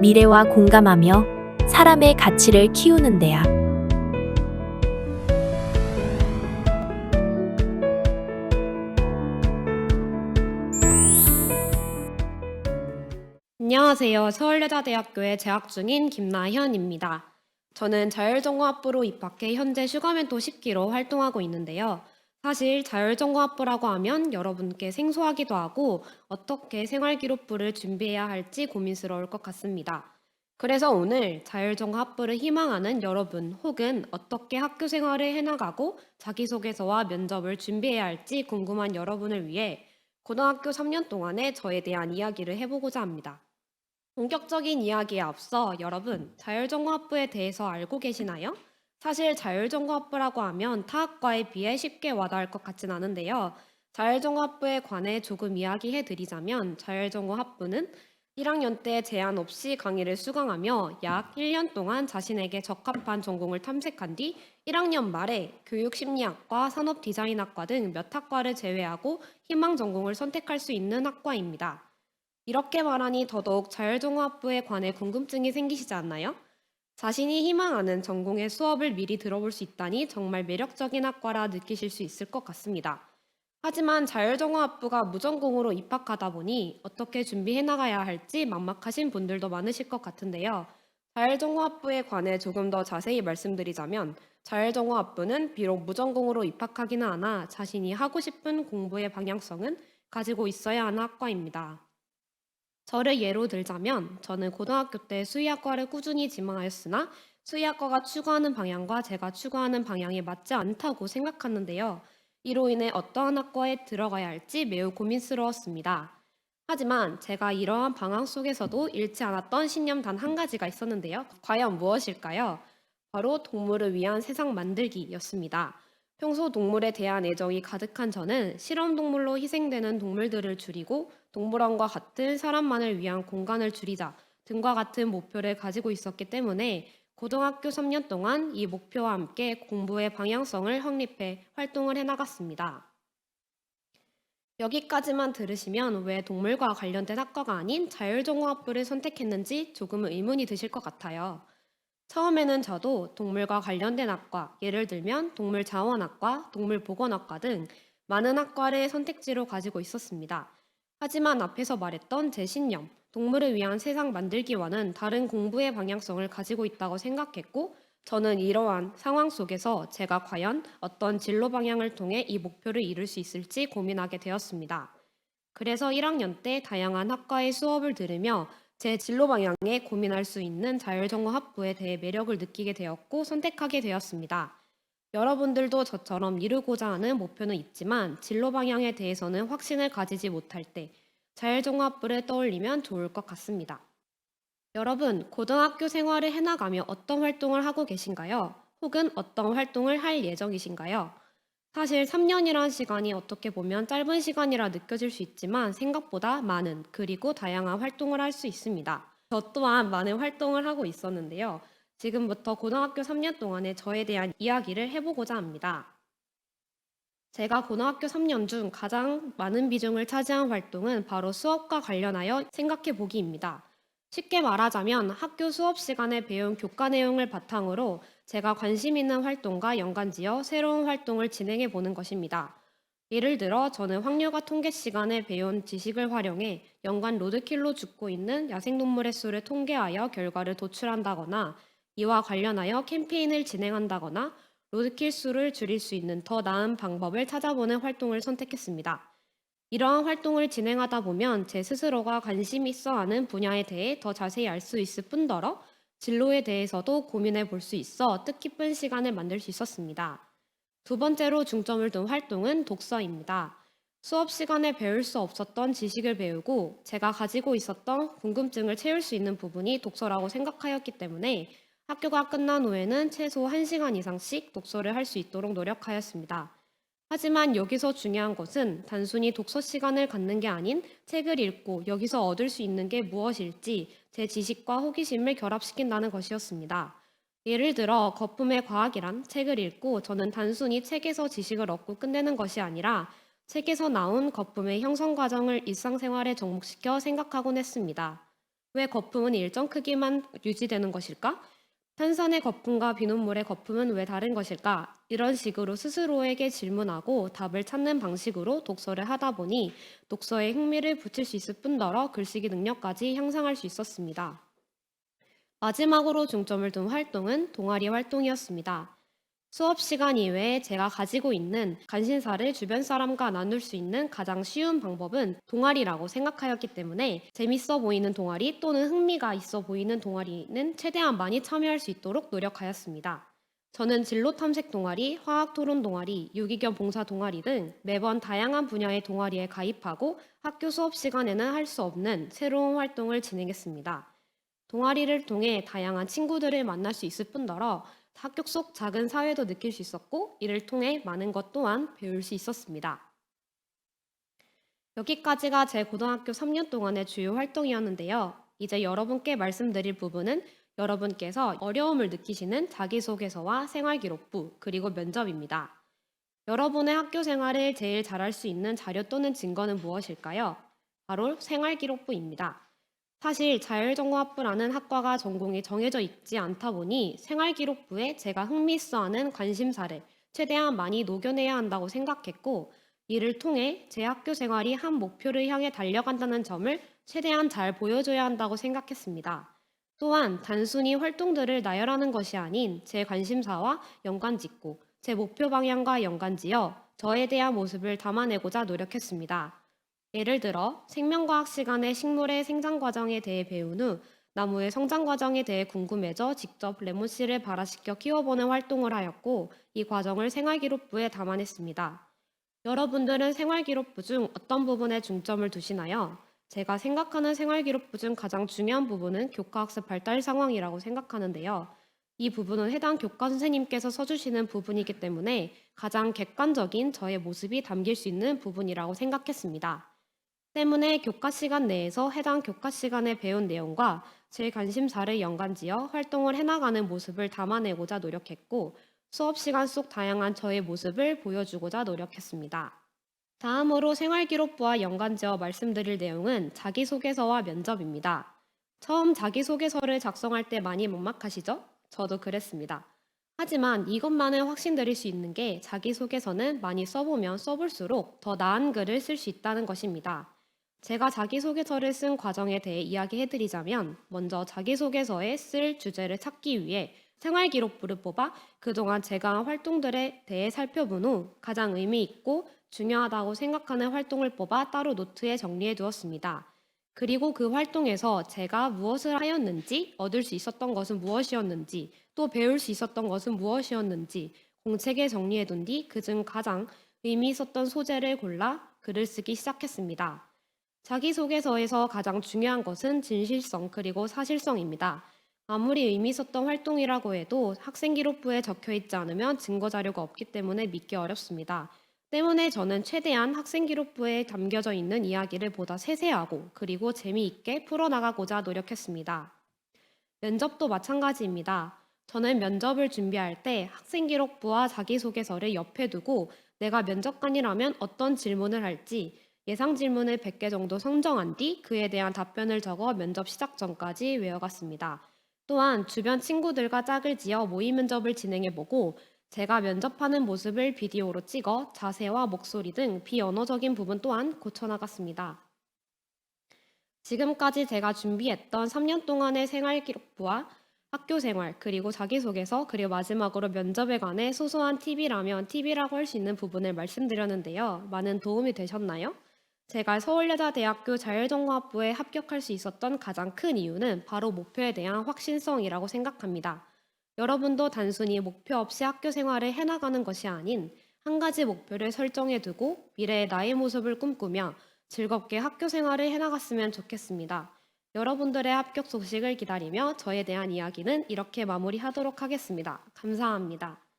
미래와 공감하며 사람의 가치를 키우는 데야. 안녕하세요. 서울여자대학교에 재학 중인 김나현입니다. 저는 자율전공학부로 입학해 현재 슈가멘토 10기로 활동하고 있는데요. 사실 자율전공학부라고 하면 여러분께 생소하기도 하고 어떻게 생활기록부를 준비해야 할지 고민스러울 것 같습니다. 그래서 오늘 자율전공학부를 희망하는 여러분 혹은 어떻게 학교 생활을 해나가고 자기소개서와 면접을 준비해야 할지 궁금한 여러분을 위해 고등학교 3년 동안의 저에 대한 이야기를 해보고자 합니다. 본격적인 이야기에 앞서 여러분, 자율전공학부에 대해서 알고 계시나요? 사실 자율전공학부라고 하면 타 학과에 비해 쉽게 와닿을 것 같진 않은데요. 자율전공학부에 관해 조금 이야기해 드리자면 자율전공학부는 1학년 때 제한 없이 강의를 수강하며 약 1년 동안 자신에게 적합한 전공을 탐색한 뒤 1학년 말에 교육심리학과, 산업디자인학과 등 몇 학과를 제외하고 희망 전공을 선택할 수 있는 학과입니다. 이렇게 말하니 더더욱 자율종합부에 관해 궁금증이 생기시지 않나요? 자신이 희망하는 전공의 수업을 미리 들어볼 수 있다니 정말 매력적인 학과라 느끼실 수 있을 것 같습니다. 하지만 자율종합부가 무전공으로 입학하다 보니 어떻게 준비해 나가야 할지 막막하신 분들도 많으실 것 같은데요. 자율종합부에 관해 조금 더 자세히 말씀드리자면 자율종합부는 비록 무전공으로 입학하기는 하나 자신이 하고 싶은 공부의 방향성은 가지고 있어야 하는 학과입니다. 저를 예로 들자면 저는 고등학교 때 수의학과를 꾸준히 지망하였으나 수의학과가 추구하는 방향과 제가 추구하는 방향이 맞지 않다고 생각하는데요. 이로 인해 어떠한 학과에 들어가야 할지 매우 고민스러웠습니다. 하지만 제가 이러한 방황 속에서도 잃지 않았던 신념 단 한 가지가 있었는데요. 과연 무엇일까요? 바로 동물을 위한 세상 만들기였습니다. 평소 동물에 대한 애정이 가득한 저는 실험 동물로 희생되는 동물들을 줄이고 동물원과 같은 사람만을 위한 공간을 줄이자 등과 같은 목표를 가지고 있었기 때문에 고등학교 3년 동안 이 목표와 함께 공부의 방향성을 확립해 활동을 해나갔습니다. 여기까지만 들으시면 왜 동물과 관련된 학과가 아닌 자율종합부를 선택했는지 조금은 의문이 드실 것 같아요. 처음에는 저도 동물과 관련된 학과, 예를 들면 동물자원학과, 동물보건학과 등 많은 학과를 선택지로 가지고 있었습니다. 하지만 앞에서 말했던 제 신념, 동물을 위한 세상 만들기와는 다른 공부의 방향성을 가지고 있다고 생각했고, 저는 이러한 상황 속에서 제가 과연 어떤 진로 방향을 통해 이 목표를 이룰 수 있을지 고민하게 되었습니다. 그래서 1학년 때 다양한 학과의 수업을 들으며 제 진로 방향에 고민할 수 있는 자율전공학부에 대해 매력을 느끼게 되었고 선택하게 되었습니다. 여러분들도 저처럼 이루고자 하는 목표는 있지만 진로 방향에 대해서는 확신을 가지지 못할 때 자율전공학부를 떠올리면 좋을 것 같습니다. 여러분, 고등학교 생활을 해나가며 어떤 활동을 하고 계신가요? 혹은 어떤 활동을 할 예정이신가요? 사실 3년이란 시간이 어떻게 보면 짧은 시간이라 느껴질 수 있지만 생각보다 많은 그리고 다양한 활동을 할 수 있습니다. 저 또한 많은 활동을 하고 있었는데요. 지금부터 고등학교 3년 동안의 저에 대한 이야기를 해보고자 합니다. 제가 고등학교 3년 중 가장 많은 비중을 차지한 활동은 바로 수업과 관련하여 생각해 보기입니다. 쉽게 말하자면 학교 수업 시간에 배운 교과 내용을 바탕으로 제가 관심 있는 활동과 연관지어 새로운 활동을 진행해 보는 것입니다. 예를 들어 저는 확률과 통계 시간에 배운 지식을 활용해 연간 로드킬로 죽고 있는 야생동물의 수를 통계하여 결과를 도출한다거나 이와 관련하여 캠페인을 진행한다거나 로드킬 수를 줄일 수 있는 더 나은 방법을 찾아보는 활동을 선택했습니다. 이러한 활동을 진행하다 보면 제 스스로가 관심 있어 하는 분야에 대해 더 자세히 알 수 있을 뿐더러 진로에 대해서도 고민해 볼 수 있어 뜻깊은 시간을 만들 수 있었습니다. 두 번째로 중점을 둔 활동은 독서입니다. 수업 시간에 배울 수 없었던 지식을 배우고 제가 가지고 있었던 궁금증을 채울 수 있는 부분이 독서라고 생각하였기 때문에 학교가 끝난 후에는 최소 1시간 이상씩 독서를 할 수 있도록 노력하였습니다. 하지만 여기서 중요한 것은 단순히 독서 시간을 갖는 게 아닌 책을 읽고 여기서 얻을 수 있는 게 무엇일지 제 지식과 호기심을 결합시킨다는 것이었습니다. 예를 들어 거품의 과학이란 책을 읽고 저는 단순히 책에서 지식을 얻고 끝내는 것이 아니라 책에서 나온 거품의 형성 과정을 일상생활에 접목시켜 생각하곤 했습니다. 왜 거품은 일정 크기만 유지되는 것일까? 탄산의 거품과 비눗물의 거품은 왜 다른 것일까? 이런 식으로 스스로에게 질문하고 답을 찾는 방식으로 독서를 하다 보니 독서에 흥미를 붙일 수 있을 뿐더러 글쓰기 능력까지 향상할 수 있었습니다. 마지막으로 중점을 둔 활동은 동아리 활동이었습니다. 수업 시간 이외에 제가 가지고 있는 관심사를 주변 사람과 나눌 수 있는 가장 쉬운 방법은 동아리라고 생각하였기 때문에 재밌어 보이는 동아리 또는 흥미가 있어 보이는 동아리는 최대한 많이 참여할 수 있도록 노력하였습니다. 저는 진로 탐색 동아리, 화학 토론 동아리, 유기견 봉사 동아리 등 매번 다양한 분야의 동아리에 가입하고 학교 수업 시간에는 할 수 없는 새로운 활동을 진행했습니다. 동아리를 통해 다양한 친구들을 만날 수 있을 뿐더러 학교 속 작은 사회도 느낄 수 있었고 이를 통해 많은 것 또한 배울 수 있었습니다. 여기까지가 제 고등학교 3년 동안의 주요 활동이었는데요. 이제 여러분께 말씀드릴 부분은 여러분께서 어려움을 느끼시는 자기소개서와 생활기록부 그리고 면접입니다. 여러분의 학교 생활을 제일 잘할 수 있는 자료 또는 증거는 무엇일까요? 바로 생활기록부입니다. 사실 자율전공학부라는 학과가 전공이 정해져 있지 않다 보니 생활기록부에 제가 흥미있어하는 관심사를 최대한 많이 녹여내야 한다고 생각했고 이를 통해 제 학교 생활이 한 목표를 향해 달려간다는 점을 최대한 잘 보여줘야 한다고 생각했습니다. 또한 단순히 활동들을 나열하는 것이 아닌 제 관심사와 연관짓고 제 목표 방향과 연관지어 저에 대한 모습을 담아내고자 노력했습니다. 예를 들어 생명과학 시간에 식물의 생장 과정에 대해 배운 후 나무의 성장 과정에 대해 궁금해져 직접 레몬씨를 발화시켜 키워보는 활동을 하였고 이 과정을 생활기록부에 담아냈습니다. 여러분들은 생활기록부 중 어떤 부분에 중점을 두시나요? 제가 생각하는 생활기록부 중 가장 중요한 부분은 교과학습 발달 상황이라고 생각하는데요. 이 부분은 해당 교과 선생님께서 써주시는 부분이기 때문에 가장 객관적인 저의 모습이 담길 수 있는 부분이라고 생각했습니다. 때문에 교과 시간 내에서 해당 교과 시간에 배운 내용과 제 관심사를 연관지어 활동을 해나가는 모습을 담아내고자 노력했고 수업 시간 속 다양한 저의 모습을 보여주고자 노력했습니다. 다음으로 생활기록부와 연관지어 말씀드릴 내용은 자기소개서와 면접입니다. 처음 자기소개서를 작성할 때 많이 막막하시죠? 저도 그랬습니다. 하지만 이것만은 확신드릴 수 있는 게 자기소개서는 많이 써보면 써볼수록 더 나은 글을 쓸 수 있다는 것입니다. 제가 자기소개서를 쓴 과정에 대해 이야기해드리자면 먼저 자기소개서에 쓸 주제를 찾기 위해 생활기록부를 뽑아 그동안 제가 한 활동들에 대해 살펴본 후 가장 의미 있고 중요하다고 생각하는 활동을 뽑아 따로 노트에 정리해 두었습니다. 그리고 그 활동에서 제가 무엇을 하였는지, 얻을 수 있었던 것은 무엇이었는지, 또 배울 수 있었던 것은 무엇이었는지 공책에 정리해 둔 뒤 그중 가장 의미 있었던 소재를 골라 글을 쓰기 시작했습니다. 자기소개서에서 가장 중요한 것은 진실성 그리고 사실성입니다. 아무리 의미 있었던 활동이라고 해도 학생기록부에 적혀 있지 않으면 증거 자료가 없기 때문에 믿기 어렵습니다. 때문에 저는 최대한 학생기록부에 담겨져 있는 이야기를 보다 세세하고 그리고 재미있게 풀어나가고자 노력했습니다. 면접도 마찬가지입니다. 저는 면접을 준비할 때 학생기록부와 자기소개서를 옆에 두고 내가 면접관이라면 어떤 질문을 할지 예상 질문을 100개 정도 선정한 뒤 그에 대한 답변을 적어 면접 시작 전까지 외워갔습니다. 또한 주변 친구들과 짝을 지어 모의 면접을 진행해보고 제가 면접하는 모습을 비디오로 찍어 자세와 목소리 등 비언어적인 부분 또한 고쳐나갔습니다. 지금까지 제가 준비했던 3년 동안의 생활기록부와 학교 생활, 그리고 자기소개서, 그리고 마지막으로 면접에 관해 소소한 팁이라면 팁이라고 할 수 있는 부분을 말씀드렸는데요. 많은 도움이 되셨나요? 제가 서울여자대학교 자율전공학부에 합격할 수 있었던 가장 큰 이유는 바로 목표에 대한 확신성이라고 생각합니다. 여러분도 단순히 목표 없이 학교 생활을 해나가는 것이 아닌 한 가지 목표를 설정해 두고 미래의 나의 모습을 꿈꾸며 즐겁게 학교 생활을 해나갔으면 좋겠습니다. 여러분들의 합격 소식을 기다리며 저에 대한 이야기는 이렇게 마무리하도록 하겠습니다. 감사합니다.